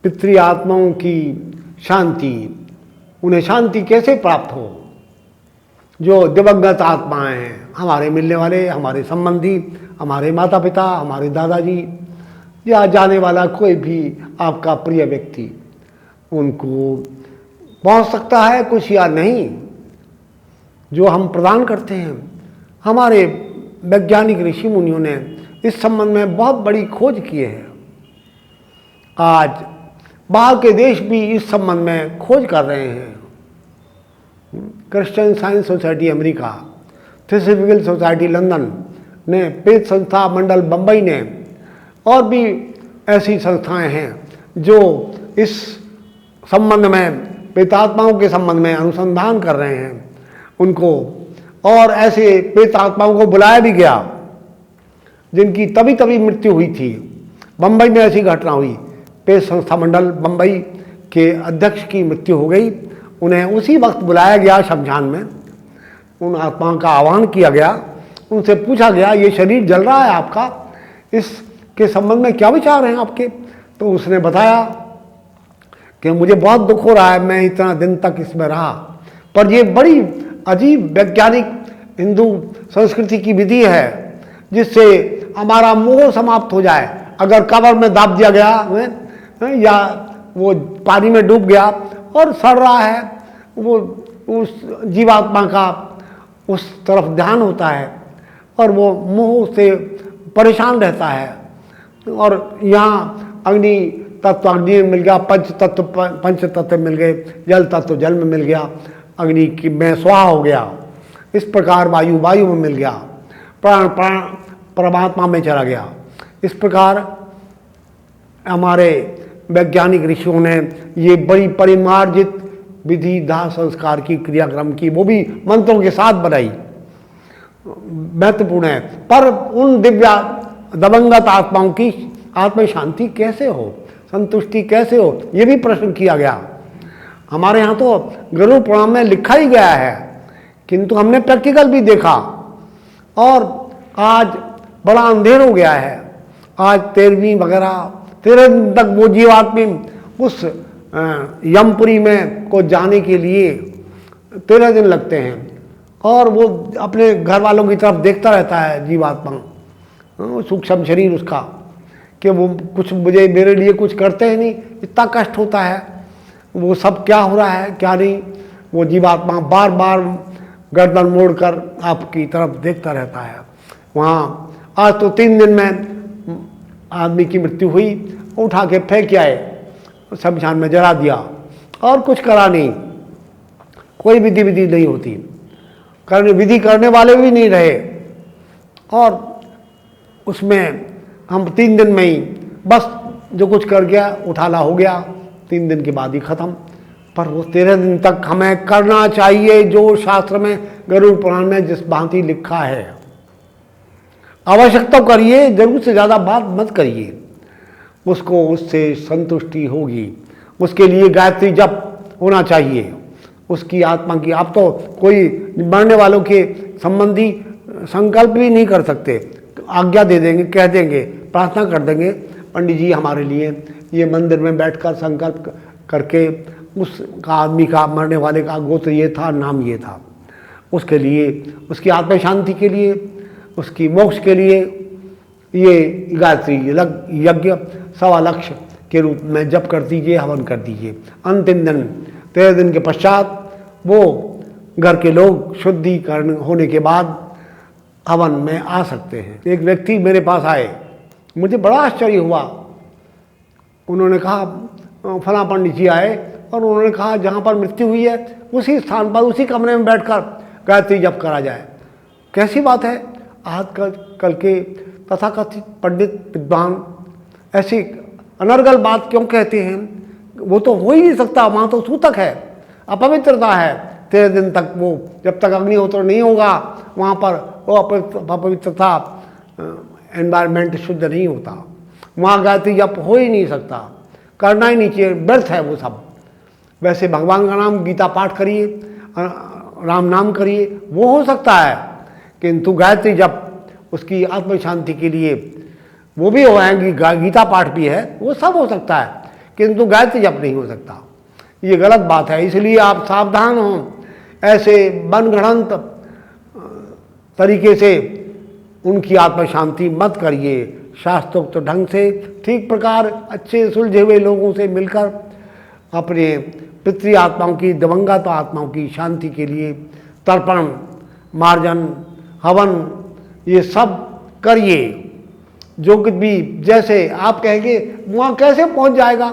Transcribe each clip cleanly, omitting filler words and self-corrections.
पितृ आत्माओं की शांति, उन्हें शांति कैसे प्राप्त हो। जो दिवंगत आत्माएं हैं, हमारे मिलने वाले, हमारे संबंधी, हमारे माता पिता, हमारे दादाजी या जाने वाला कोई भी आपका प्रिय व्यक्ति, उनको पहुंच सकता है कुछ या नहीं, जो हम प्रदान करते हैं। हमारे वैज्ञानिक ऋषि मुनियों ने इस संबंध में बहुत बड़ी खोज की है। आज बाहर के देश भी इस संबंध में खोज कर रहे हैं। Christian science society America, theosophical society London ने, पेट संस्था मंडल बम्बई ने, और भी ऐसी संस्थाएं हैं जो इस संबंध में, प्रेतात्माओं के संबंध में अनुसंधान कर रहे हैं उनको। और ऐसे प्रेतात्माओं को बुलाया भी गया जिनकी तभी तभी मृत्यु हुई थी। बम्बई में ऐसी घटना हुई, पेट संस्था मंडल बम्बई के अध्यक्ष की मृत्यु हो गई। उन्हें उसी वक्त बुलाया गया शमशान में, उन आत्माओं का आह्वान किया गया, उनसे पूछा गया ये शरीर जल रहा है आपका, इसके संबंध में क्या विचार हैं आपके। तो उसने बताया कि मुझे बहुत दुख हो रहा है, मैं इतना दिन तक इसमें रहा, पर ये बड़ी अजीब वैज्ञानिक हिंदू संस्कृति की विधि है जिससे हमारा मोह समाप्त हो जाए। अगर कब्र में दाब दिया गया या वो पानी में डूब गया और सड़ रहा है, वो उस जीवात्मा का उस तरफ ध्यान होता है और वो मोह से परेशान रहता है। और यहाँ अग्नि तत्व अग्नि में मिल गया, पंच तत्व मिल गए, जल तत्व जल में मिल गया, अग्नि की में स्वाहा हो गया, इस प्रकार वायु वायु में मिल गया, प्राण प्राण परमात्मा में चला गया। इस प्रकार हमारे वैज्ञानिक ऋषियों ने ये बड़ी परिमार्जित विधि दाह संस्कार की क्रियाक्रम की, वो भी मंत्रों के साथ बनाई, महत्वपूर्ण है। पर उन दिव्या दिवंगत आत्माओं की आत्म शांति कैसे हो, संतुष्टि कैसे हो, ये भी प्रश्न किया गया। हमारे यहाँ तो गरुड़ पुराण में लिखा ही गया है, किंतु हमने प्रैक्टिकल भी देखा और आज बड़ा अंधेर हो गया है। आज 13वीं वगैरह 13 दिन तक वो जीवात्मी उस यमपुरी में को जाने के लिए 13 दिन लगते हैं और वो अपने घर वालों की तरफ देखता रहता है जीवात्मा, सूक्ष्म शरीर उसका, कि वो कुछ मुझे मेरे लिए कुछ करते हैं नहीं, इतना कष्ट होता है, वो सब क्या हो रहा है क्या नहीं। वो जीवात्मा बार बार गर्दन मोड़कर आपकी तरफ देखता रहता है। वहाँ आज तो 3 दिन में आदमी की मृत्यु हुई, उठा के फेंक आए, शमशान में जला दिया और कुछ करा नहीं, कोई विधि नहीं होती, विधि करने वाले भी नहीं रहे। और उसमें हम 3 दिन में ही बस जो कुछ कर गया उठाला हो गया, 3 दिन के बाद ही खत्म। पर वो 13 दिन तक हमें करना चाहिए जो शास्त्र में गरुड़ पुराण में जिस भांति लिखा है। आवश्यकता करिए, जरूर से ज़्यादा बात मत करिए, उसको उससे संतुष्टि होगी। उसके लिए गायत्री जप होना चाहिए उसकी आत्मा की। आप तो कोई मरने वालों के संबंधी संकल्प भी नहीं कर सकते, आज्ञा दे देंगे, कह देंगे, प्रार्थना कर देंगे, पंडित जी हमारे लिए ये मंदिर में बैठकर संकल्प करके उसका आदमी का, मरने वाले का गोत्र ये था, नाम ये था, उसके लिए, उसकी आत्मा शांति के लिए, उसकी मोक्ष के लिए ये गायत्री यज्ञ 1.25 लाख के रूप में जप कर दीजिए, हवन कर दीजिए। अंतिम दिन 13 दिन के पश्चात वो घर के लोग शुद्धिकरण होने के बाद हवन में आ सकते हैं। एक व्यक्ति मेरे पास आए, मुझे बड़ा आश्चर्य हुआ। उन्होंने कहा फला पंडित जी आए और उन्होंने कहा जहाँ पर मृत्यु हुई है उसी स्थान पर, उसी कमरे में बैठकर गायत्री जप करा जाए। कैसी बात है? आज कल के तथाकथित पंडित विद्वान ऐसी अनर्गल बात क्यों कहते हैं? वो तो हो ही नहीं सकता, वहाँ तो सूतक है, अपवित्रता है। 13 दिन तक वो, जब तक अग्निहोत्र नहीं होगा वहाँ पर वो अपवित्रता, एनवायरनमेंट शुद्ध नहीं होता, वहाँ गायत्री जप हो ही नहीं सकता, करना ही नहीं चाहिए, व्यर्थ है वो सब। वैसे भगवान का नाम, गीता पाठ करिए, राम नाम करिए, वो हो सकता है, किंतु गायत्री जप उसकी आत्म शांति के लिए वो भी हो जाएंगी, गीता पाठ भी है, वो सब हो सकता है, किंतु गायत्री जप नहीं हो सकता। ये गलत बात है, इसलिए आप सावधान हों, ऐसे मनगढ़ंत तरीके से उनकी आत्मा शांति मत करिए। शास्त्रोक्त ढंग से ठीक प्रकार अच्छे सुलझे हुए लोगों से मिलकर अपने पितृ आत्माओं की, दिवंगत आत्माओं की शांति के लिए तर्पण, मार्जन, हवन ये सब करिए। जो कुछ भी, जैसे आप कहेंगे वहाँ कैसे पहुँच जाएगा,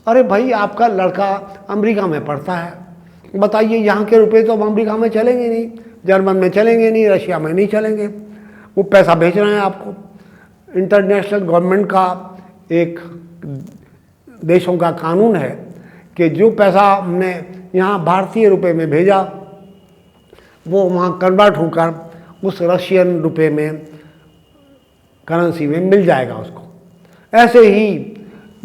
अरे भाई आपका लड़का अमेरिका में पढ़ता है, बताइए यहाँ के रुपए तो अब अमेरिका में चलेंगे नहीं, जर्मन में चलेंगे नहीं, रशिया में नहीं चलेंगे, वो पैसा भेज रहे हैं आपको। इंटरनेशनल गवर्नमेंट का एक देशों का कानून है कि जो पैसा हमने यहाँ भारतीय रुपए में भेजा वो वहाँ कन्वर्ट होकर उस रशियन रुपए में, करेंसी में मिल जाएगा उसको। ऐसे ही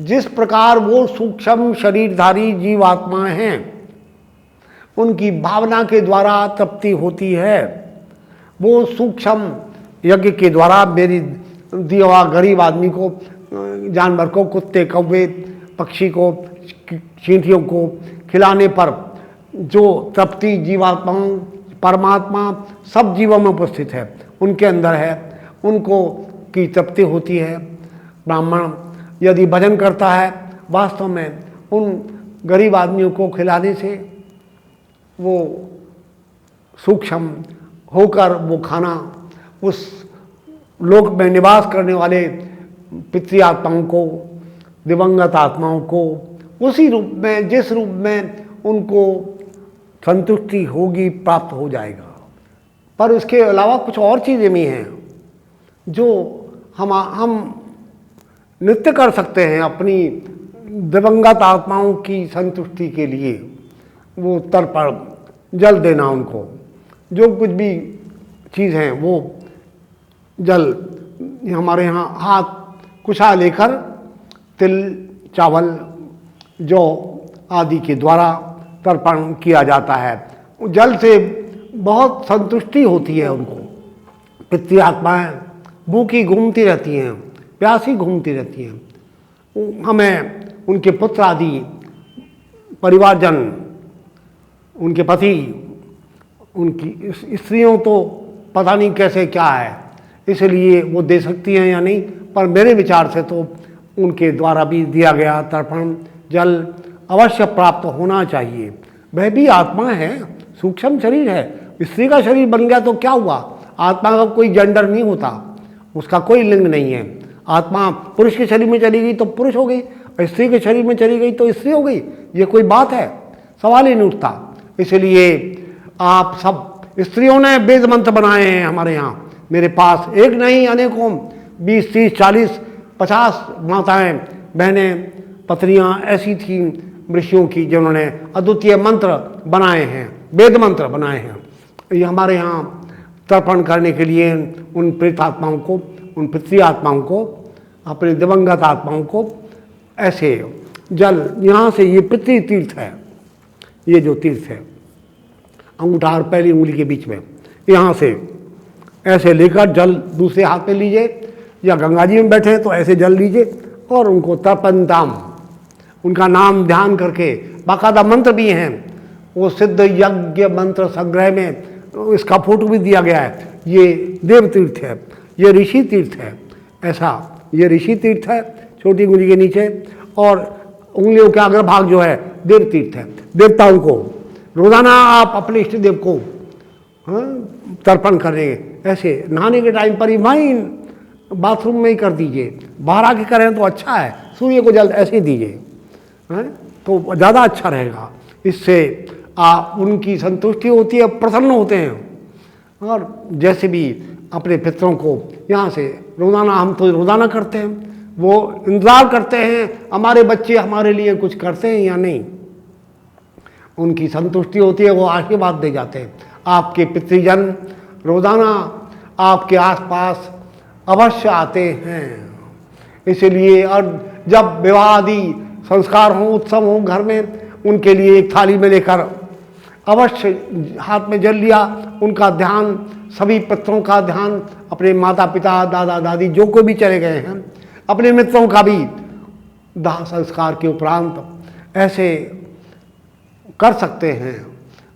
जिस प्रकार वो सूक्ष्म शरीरधारी जीवात्माएं हैं, उनकी भावना के द्वारा तृप्ति होती है, वो सूक्ष्म यज्ञ के द्वारा मेरी दिया हुआ गरीब आदमी को, जानवर को, कुत्ते, कौवे, पक्षी को, चींटियों को खिलाने पर जो तृप्ति जीवात्माओं, परमात्मा सब जीवों में उपस्थित है, उनके अंदर है, उनको की तृप्ति होती है। ब्राह्मण यदि भजन करता है, वास्तव में उन गरीब आदमियों को खिलाने से वो सूक्ष्म होकर वो खाना उस लोक में निवास करने वाले पितृ आत्माओं को, दिवंगत आत्माओं को उसी रूप में, जिस रूप में उनको संतुष्टि होगी, प्राप्त हो जाएगा। पर इसके अलावा कुछ और चीज़ें भी हैं जो हम नृत्य कर सकते हैं अपनी दिवंगत आत्माओं की संतुष्टि के लिए। वो तर्पण, जल देना उनको, जो कुछ भी चीज़ हैं वो जल, हमारे यहाँ हाथ कुशा लेकर तिल, चावल, जौ आदि के द्वारा तर्पण किया जाता है। जल से बहुत संतुष्टि होती है उनको। पितृ आत्माएँ भूखी घूमती रहती हैं, प्यासी घूमती रहती हैं। हमें उनके पुत्र आदि, परिवारजन, उनके पति, उनकी स्त्रियों तो पता नहीं कैसे क्या है, इसलिए वो दे सकती हैं या नहीं, पर मेरे विचार से तो उनके द्वारा भी दिया गया तर्पण जल अवश्य प्राप्त होना चाहिए। वह भी आत्मा है, सूक्ष्म शरीर है। स्त्री का शरीर बन गया तो क्या हुआ, आत्मा का कोई जेंडर नहीं होता, उसका कोई लिंग नहीं है। आत्मा पुरुष के शरीर में चली गई तो पुरुष हो गई, और स्त्री के शरीर में चली गई तो स्त्री हो गई। ये कोई बात है, सवाल ही नहीं उठता। इसलिए आप सब, स्त्रियों ने वेद मंत्र बनाए हैं हमारे यहाँ, मेरे पास एक नहीं अनेकों, 20, 30, 40, 50 माताएं, बहनें, पत्नियाँ ऐसी थीं ऋषियों की जिन्होंने अद्वितीय मंत्र बनाए हैं, वेद मंत्र बनाए हैं। ये हमारे यहाँ तर्पण करने के लिए उन प्रेत आत्माओं को, उन पितृ आत्माओं को, अपने दिवंगत आत्माओं को ऐसे जल, यहाँ से ये पितृ तीर्थ है, ये जो तीर्थ है अंगूठा और पहली उंगली के बीच में, यहाँ से ऐसे लेकर जल दूसरे हाथ में लीजिए, या गंगा जी में बैठे तो ऐसे जल लीजिए और उनको तर्पणताम, उनका नाम ध्यान करके, बाकायदा मंत्र भी हैं, वो सिद्ध यज्ञ मंत्र संग्रह में इसका फोटो भी दिया गया है। ये देव तीर्थ है, ये ऋषि तीर्थ है, ऐसा ये ऋषि तीर्थ है छोटी उंगली के नीचे, और उंगलियों के अग्रभाग जो है देव तीर्थ है। देवताओं को रोजाना आप अपने इष्ट देव को तर्पण करेंगे, ऐसे नहाने के टाइम पर ही वहीं बाथरूम में ही कर दीजिए, बाहर आके करें तो अच्छा है, सूर्य को जल ऐसे ही दीजिए तो ज़्यादा अच्छा रहेगा। इससे उनकी संतुष्टि होती है, प्रसन्न होते हैं। और जैसे भी अपने पितरों को यहाँ से रोज़ाना, हम तो रोज़ाना करते हैं, वो इंतज़ार करते हैं हमारे बच्चे हमारे लिए कुछ करते हैं या नहीं, उनकी संतुष्टि होती है, वो आशीर्वाद दे जाते हैं। आपके पितृजन रोज़ाना आपके आसपास अवश्य आते हैं। इसलिए और जब विवाह आदि संस्कार हों, उत्सव हों घर में, उनके लिए एक थाली में लेकर अवश्य हाथ में जल लिया, उनका ध्यान, सभी पितरों का ध्यान, अपने माता पिता, दादा दादी जो कोई भी चले गए हैं, अपने मित्रों का भी दाह संस्कार के उपरांत ऐसे कर सकते हैं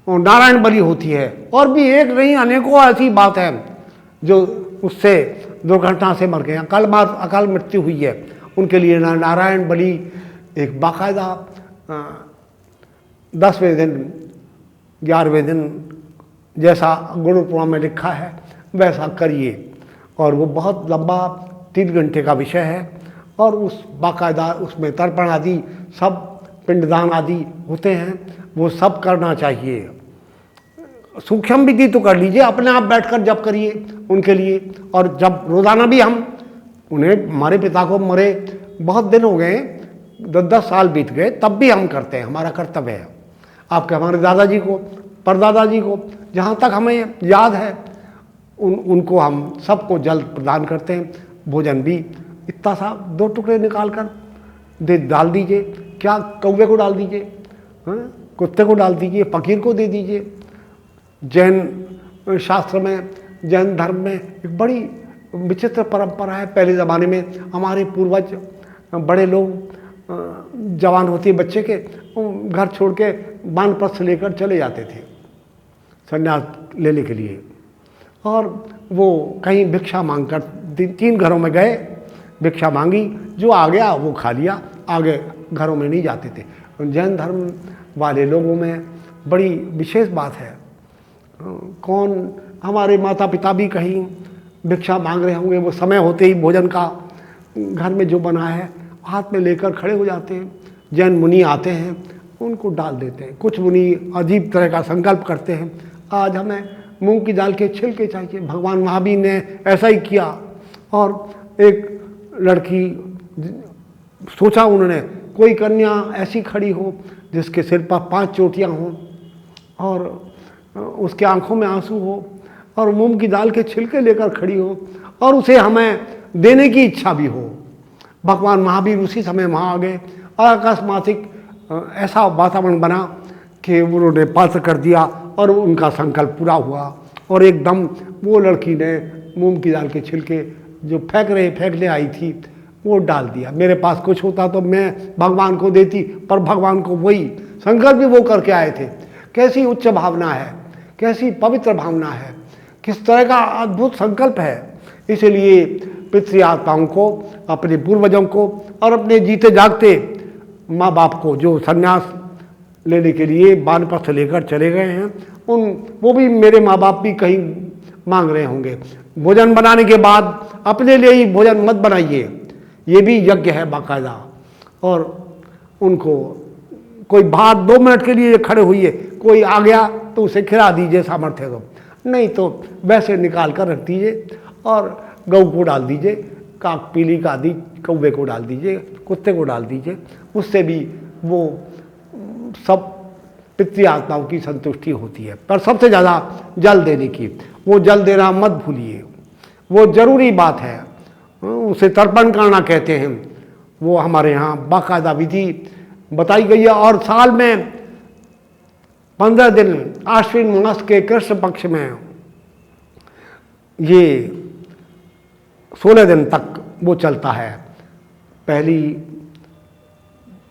और नारायण बलि होती है। और भी एक नहीं अनेकों ऐसी बात है जो उससे दुर्घटना से मर गए, अकाल मृत्यु हुई है, उनके लिए नारायण बलि एक बाकायदा 10वें दिन 11वें दिन जैसा गुरु पुराण में लिखा है वैसा करिए। और वो बहुत लंबा 3 घंटे का विषय है और उस बाकायदा उसमें तर्पण आदि सब पिंडदान आदि होते हैं, वो सब करना चाहिए। सूक्ष्म विधि तो कर लीजिए, अपने आप बैठकर जप करिए उनके लिए। और जब रोज़ाना भी हम उन्हें, हमारे पिता को मरे बहुत दिन हो गए, 10 साल बीत गए, तब भी हम करते हैं, हमारा कर्तव्य है। आपके हमारे दादाजी को, परदादाजी को जहाँ तक हमें याद है उनको हम सबको जल प्रदान करते हैं। भोजन भी इतना सा 2 टुकड़े निकाल कर डाल दीजिए, क्या कौवे को डाल दीजिए, कुत्ते को डाल दीजिए, फकीर को दे दीजिए। जैन शास्त्र में, जैन धर्म में एक बड़ी विचित्र परंपरा है। पहले ज़माने में हमारे पूर्वज बड़े लोग जवान होते बच्चे के घर छोड़ के वानप्रस्थ लेकर चले जाते थे संन्यास लेने के लिए, और वो कहीं भिक्षा मांगकर 3 घरों में गए, भिक्षा मांगी, जो आ गया वो खा लिया, आगे घरों में नहीं जाते थे। जैन धर्म वाले लोगों में बड़ी विशेष बात है। कौन, हमारे माता पिता भी कहीं भिक्षा मांग रहे होंगे, वो समय होते ही भोजन का घर में जो बना है हाथ में लेकर खड़े हो जाते हैं। जैन मुनि आते हैं, उनको डाल देते हैं। कुछ मुनि अजीब तरह का संकल्प करते हैं, आज हमें मूंग की दाल के छिलके चाहिए। भगवान महावीर ने ऐसा ही किया। और एक लड़की सोचा उन्होंने, कोई कन्या ऐसी खड़ी हो जिसके सिर पर 5 चोटियाँ हों और उसके आंखों में आंसू हो और मूंग की दाल के छिलके लेकर खड़ी हो और उसे हमें देने की इच्छा भी हो। भगवान महावीर उसी समय वहाँ आ गए और अकस्मातिक ऐसा वातावरण बना कि उन्होंने पात्र कर दिया और उनका संकल्प पूरा हुआ। और एकदम वो लड़की ने मूंग की दाल के छिलके जो फेंकने आई थी वो डाल दिया। मेरे पास कुछ होता तो मैं भगवान को देती, पर भगवान को वही संकल्प भी वो करके आए थे। कैसी उच्च भावना है, कैसी पवित्र भावना है, किस तरह का अद्भुत संकल्प है। इसलिए पितृ आत्माओं को, अपने पूर्वजों को और अपने जीते जागते माँ बाप को जो संन्यास लेने के लिए वानप्रस्थ लेकर चले गए हैं, वो भी मेरे माँ बाप भी कहीं मांग रहे होंगे, भोजन बनाने के बाद अपने लिए ही भोजन मत बनाइए, ये भी यज्ञ है बाकायदा। और उनको कोई बात 2 मिनट के लिए खड़े हुई, कोई आ गया तो उसे खिला दीजिए सामर्थ्य तो, नहीं तो वैसे निकाल कर रख दीजिए और गऊ को डाल दीजिए, काक पीली का आदि कौवे को डाल दीजिए, कुत्ते को डाल दीजिए। उससे भी वो सब पितृ आत्माओं की संतुष्टि होती है। पर सबसे ज़्यादा जल देने की, वो जल देना मत भूलिए, वो ज़रूरी बात है। उसे तर्पण करना कहते हैं, वो हमारे यहाँ बाकायदा विधि बताई गई है। और साल में 15 दिन आश्विन मास के कृष्ण पक्ष में ये 16 दिन तक वो चलता है। पहली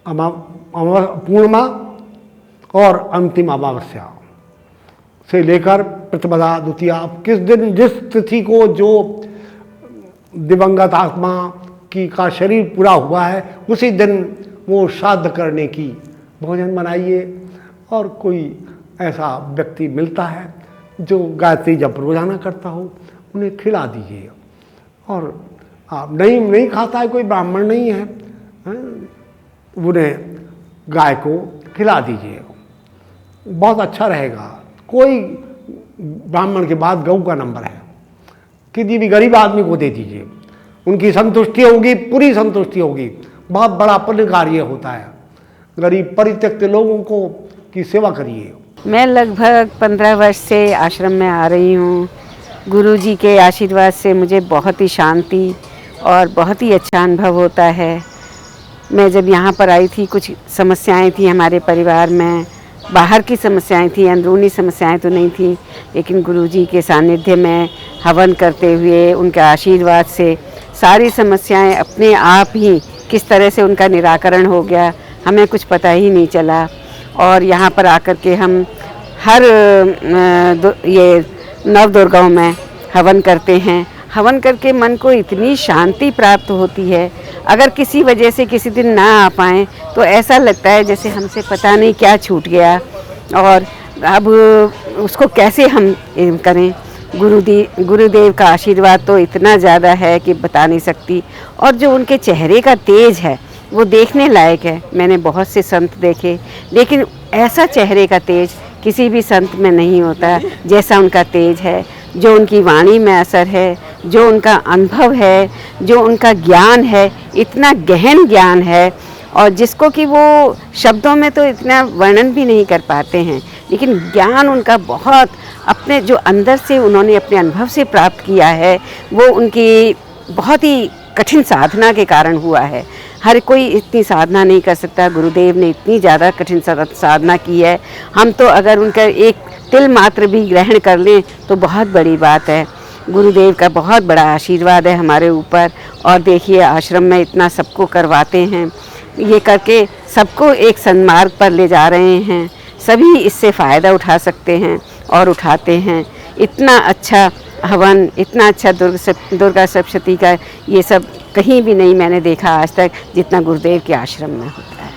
पूर्णिमा और अंतिम अमावस्या से लेकर प्रतिपदा द्वितीया, किस दिन जिस तिथि को जो दिवंगत आत्मा का शरीर पूरा हुआ है उसी दिन वो श्राद्ध करने की भोजन बनाइए। और कोई ऐसा व्यक्ति मिलता है जो गायत्री जप रोजाना करता हो, उन्हें खिला दीजिए। और आप नहीं खाता है, कोई ब्राह्मण नहीं है, उन्हें गाय को खिला दीजिए, बहुत अच्छा रहेगा। कोई ब्राह्मण के बाद गऊ का नंबर है, किसी भी गरीब आदमी को दे दीजिए, उनकी संतुष्टि होगी, पूरी संतुष्टि होगी। बहुत बड़ा पुण्य कार्य होता है। गरीब परित्यक्त लोगों को की सेवा करिए। मैं लगभग 15 वर्ष से आश्रम में आ रही हूँ। गुरुजी के आशीर्वाद से मुझे बहुत ही शांति और बहुत ही अच्छा अनुभव होता है। मैं जब यहाँ पर आई थी, कुछ समस्याएं थी हमारे परिवार में, बाहर की समस्याएं थी, अंदरूनी समस्याएं तो नहीं थी, लेकिन गुरुजी के सानिध्य में हवन करते हुए उनके आशीर्वाद से सारी समस्याएं अपने आप ही किस तरह से उनका निराकरण हो गया, हमें कुछ पता ही नहीं चला। और यहाँ पर आकर के हम हर ये नवदुर्गाओं में हवन करते हैं। हवन करके मन को इतनी शांति प्राप्त होती है। अगर किसी वजह से किसी दिन ना आ पाएँ तो ऐसा लगता है जैसे हमसे पता नहीं क्या छूट गया, और अब उसको कैसे हम करें। गुरुदेव का आशीर्वाद तो इतना ज़्यादा है कि बता नहीं सकती। और जो उनके चेहरे का तेज है वो देखने लायक है। मैंने बहुत से संत देखे, लेकिन ऐसा चेहरे का तेज किसी भी संत में नहीं होता जैसा उनका तेज है। जो उनकी वाणी में असर है, जो उनका अनुभव है, जो उनका ज्ञान है, इतना गहन ज्ञान है, और जिसको कि वो शब्दों में तो इतना वर्णन भी नहीं कर पाते हैं, लेकिन ज्ञान उनका बहुत अपने जो अंदर से उन्होंने अपने अनुभव से प्राप्त किया है, वो उनकी बहुत ही कठिन साधना के कारण हुआ है। हर कोई इतनी साधना नहीं कर सकता। गुरुदेव ने इतनी ज़्यादा कठिन साधना की है। हम तो अगर उनका एक तिल मात्र भी ग्रहण कर लें तो बहुत बड़ी बात है। गुरुदेव का बहुत बड़ा आशीर्वाद है हमारे ऊपर। और देखिए आश्रम में इतना सबको करवाते हैं, ये करके सबको एक सन्मार्ग पर ले जा रहे हैं। सभी इससे फ़ायदा उठा सकते हैं और उठाते हैं। इतना अच्छा हवन, इतना अच्छा दुर्गा सप्तशती का ये सब कहीं भी नहीं मैंने देखा आज तक जितना गुरुदेव के आश्रम में होता है।